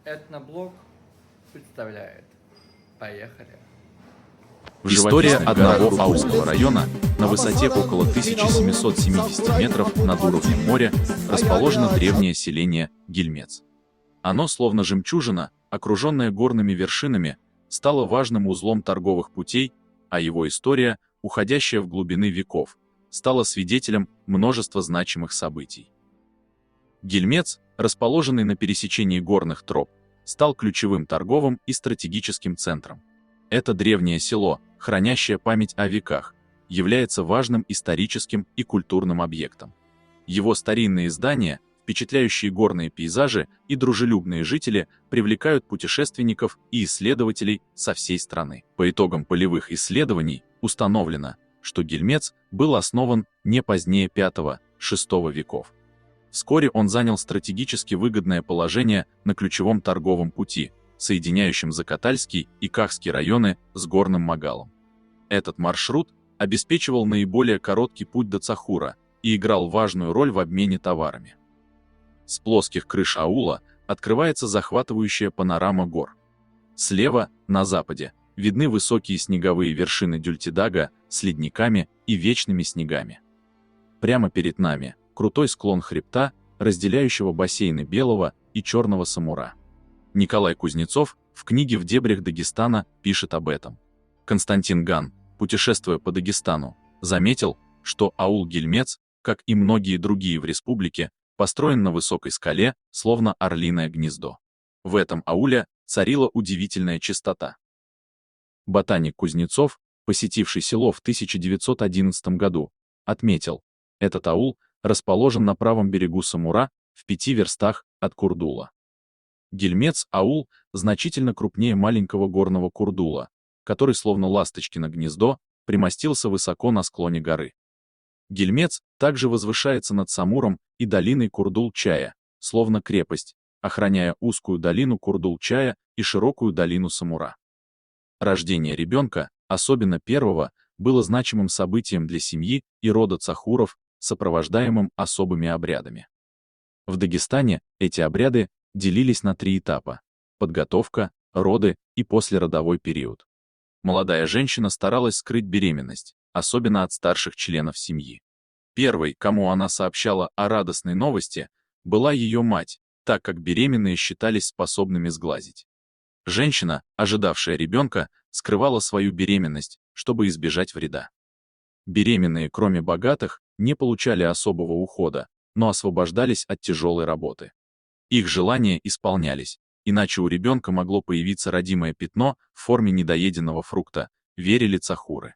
Этноблог представляет. Поехали. История одного Аульского района на высоте около 1770 метров над уровнем моря расположено древнее селение Гельмец. Оно, словно жемчужина, окруженное горными вершинами, стало важным узлом торговых путей, а его история, уходящая в глубины веков, стала свидетелем множества значимых событий. Гельмец, расположенный на пересечении горных троп, стал ключевым торговым и стратегическим центром. Это древнее село, хранящее память о веках, является важным историческим и культурным объектом. Его старинные здания, впечатляющие горные пейзажи и дружелюбные жители привлекают путешественников и исследователей со всей страны. По итогам полевых исследований установлено, что Гельмец был основан не позднее V-VI веков. Вскоре он занял стратегически выгодное положение на ключевом торговом пути, соединяющем Закатальский и Кахский районы с Горным Магалом. Этот маршрут обеспечивал наиболее короткий путь до Цахура и играл важную роль в обмене товарами. С плоских крыш аула открывается захватывающая панорама гор. Слева, на западе, видны высокие снеговые вершины Дюльтидага с ледниками и вечными снегами. Прямо перед нами крутой склон хребта, разделяющего бассейны Белого и Черного Самура. Николай Кузнецов в книге «В дебрях Дагестана» пишет об этом. Константин Ган, путешествуя по Дагестану, заметил, что аул Гельмец, как и многие другие в республике, построен на высокой скале, словно орлиное гнездо. В этом ауле царила удивительная чистота. Ботаник Кузнецов, посетивший село в 1911 году, отметил, этот аул расположен на правом берегу Самура, в 5 верстах от Курдула. Гельмец-аул значительно крупнее маленького горного Курдула, который, словно ласточкино гнездо, примостился высоко на склоне горы. Гельмец также возвышается над Самуром и долиной Курдул-Чая, словно крепость, охраняя узкую долину Курдул-Чая и широкую долину Самура. Рождение ребенка, особенно первого, было значимым событием для семьи и рода Цахуров, сопровождаемым особыми обрядами. В Дагестане эти обряды делились на 3 этапа: подготовка, роды и послеродовой период. Молодая женщина старалась скрыть беременность, особенно от старших членов семьи. Первой, кому она сообщала о радостной новости, была ее мать, так как беременные считались способными сглазить. Женщина, ожидавшая ребенка, скрывала свою беременность, чтобы избежать вреда. Беременные, кроме богатых, не получали особого ухода, но освобождались от тяжелой работы. Их желания исполнялись, иначе у ребенка могло появиться родимое пятно в форме недоеденного фрукта, верили Цахуры.